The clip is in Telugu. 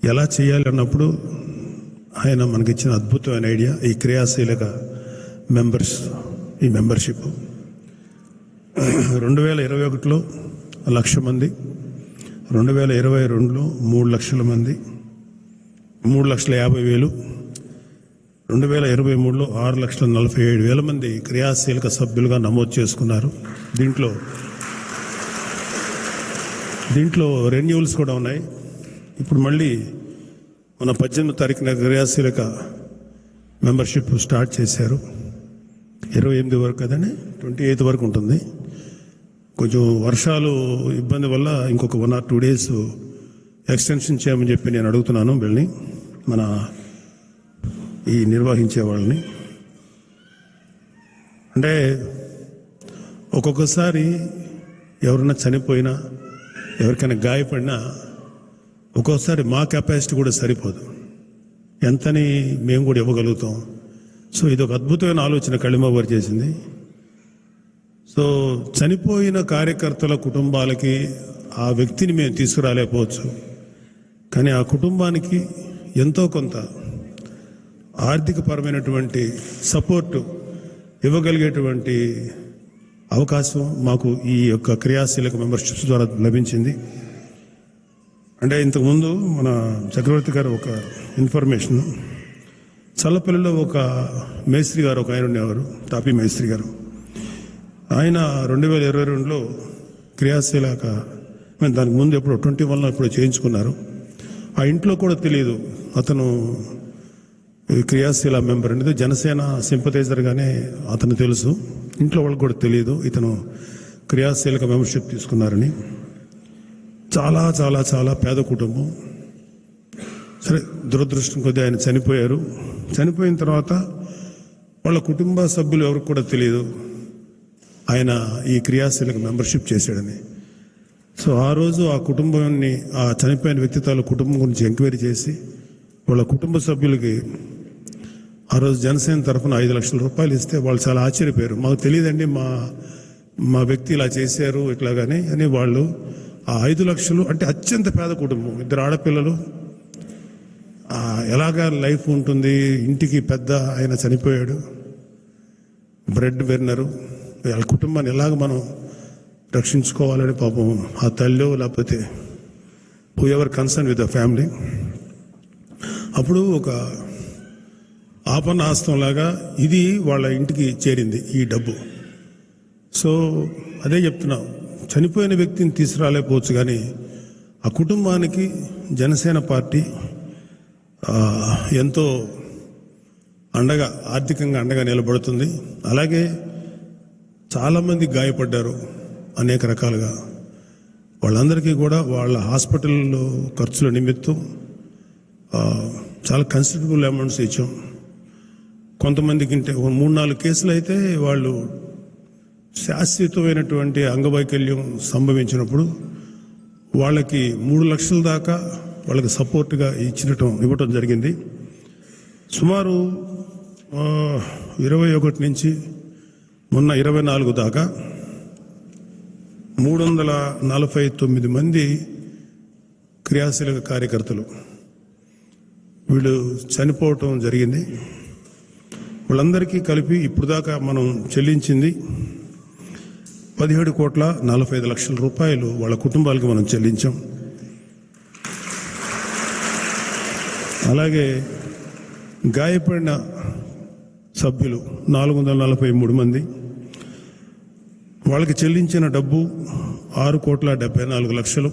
ఎలా చేయాలి అన్నప్పుడు ఆయన మనకిచ్చిన అద్భుతమైన ఐడియా ఈ క్రియాశీలక ఈ మెంబర్షిప్ 2021లో 1,00,000 మంది, 2022లో 3 లక్షల మంది, 3,50,000, 2023లో 6,47,000 మంది క్రియాశీలక సభ్యులుగా నమోదు చేసుకున్నారు. దీంట్లో రెన్యూవల్స్ కూడా ఉన్నాయి. ఇప్పుడు మళ్ళీ మన 18వ తారీఖున క్రియాశీలక మెంబర్షిప్ స్టార్ట్ చేశారు. 28 వరకు కదండి, 28 వరకు ఉంటుంది. కొంచెం వర్షాలు ఇబ్బంది వల్ల ఇంకొక 1 or 2 days ఎక్స్టెన్షన్ చేయమని చెప్పి నేను అడుగుతున్నాను వీళ్ళని, మన ఈ నిర్వహించే వాళ్ళని. అంటే ఒక్కొక్కసారి ఎవరైనా చనిపోయినా, ఎవరికైనా గాయపడినా ఒక్కోసారి మా కెపాసిటీ కూడా సరిపోదు, ఎంతని మేము కూడా ఇవ్వగలుగుతాం. సో ఇది ఒక అద్భుతమైన ఆలోచన కళిమ వారు చేసింది. సో చనిపోయిన కార్యకర్తల కుటుంబాలకి ఆ వ్యక్తిని మేము తీసుకురాలేకపోవచ్చు, కానీ ఆ కుటుంబానికి ఎంతో కొంత ఆర్థికపరమైనటువంటి సపోర్టు ఇవ్వగలిగేటువంటి అవకాశం మాకు ఈ యొక్క క్రియాశీలక మెంబర్షిప్స్ ద్వారా లభించింది. అంటే ఇంతకుముందు మన చక్రవర్తి గారు ఒక ఇన్ఫర్మేషన్, చల్లపల్లిలో ఒక మేస్త్రి గారు, ఒక ఆయన ఉండేవారు, తాపీ మేస్త్రి గారు. ఆయన 2022లో క్రియాశీలక, దానికి ముందు ఎప్పుడు 21లో ఎప్పుడు చేయించుకున్నారు. ఆ ఇంట్లో కూడా తెలియదు అతను క్రియాశీల మెంబర్ అనేది, జనసేన సింపథైజర్గానే అతను తెలుసు. ఇంట్లో వాళ్ళకి కూడా తెలియదు ఇతను క్రియాశీలక మెంబర్షిప్ తీసుకున్నారని. చాలా చాలా చాలా పేద కుటుంబం. సరే, దురదృష్టం కొద్దీ ఆయన చనిపోయారు. చనిపోయిన తర్వాత వాళ్ళ కుటుంబ సభ్యులు ఎవరికి కూడా తెలియదు ఆయన ఈ క్రియాశీలక మెంబర్షిప్ చేశాడని. సో ఆ రోజు ఆ కుటుంబాన్ని, ఆ చనిపోయిన వ్యక్తి తాలూకు కుటుంబం గురించి ఎంక్వైరీ చేసి వాళ్ళ కుటుంబ సభ్యులకి ఆ రోజు జనసేన తరఫున 5 లక్షల రూపాయలు ఇస్తే వాళ్ళు చాలా ఆశ్చర్యపోయారు. మాకు తెలియదండి, మా వ్యక్తి ఇలా చేశారు ఇట్లాగానే అని. వాళ్ళు ఆ 5 లక్షలు, అంటే అత్యంత పేద కుటుంబం, 2 ఆడపిల్లలు, ఎలాగా లైఫ్ ఉంటుంది, ఇంటికి పెద్ద ఆయన చనిపోయాడు, బ్రెడ్ బెర్నరు, వాళ్ళ కుటుంబాన్ని ఎలాగ మనం రక్షించుకోవాలని పాపం ఆ తల్లి లేకపోతే who ever concern with the family, అప్పుడు ఒక ఆపన్నాస్తంలాగా ఇది వాళ్ళ ఇంటికి చేరింది ఈ డబ్బు. సో అదే చెప్తున్నా, చనిపోయిన వ్యక్తిని తీసుకురాలేకపోవచ్చు, కానీ ఆ కుటుంబానికి జనసేన పార్టీ ఎంతో అండగా, ఆర్థికంగా అండగా నిలబడుతుంది. అలాగే చాలామంది గాయపడ్డారు అనేక రకాలుగా. వాళ్ళందరికీ కూడా వాళ్ళ హాస్పిటల్లో ఖర్చుల నిమిత్తం చాలా కన్సిడరబుల్ అమౌంట్స్ ఇచ్చాం. కొంతమందికి 3-4 కేసులు అయితే వాళ్ళు శాశ్వతమైనటువంటి అంగవైకల్యం సంభవించినప్పుడు వాళ్ళకి 3 లక్షల దాకా వాళ్ళకి సపోర్ట్గా ఇవ్వటం జరిగింది. సుమారు 21 నుంచి మొన్న 24 దాకా 349 మంది క్రియాశీలక కార్యకర్తలు వీళ్ళు చనిపోవటం జరిగింది. వాళ్ళందరికీ కలిపి ఇప్పుడు దాకా మనం చెల్లించింది 17,45,00,000 రూపాయలు వాళ్ళ కుటుంబాలకు మనం చెల్లించాం. అలాగే గాయపడిన సభ్యులు 443 మంది, వాళ్ళకి చెల్లించిన డబ్బు 6,74,00,000.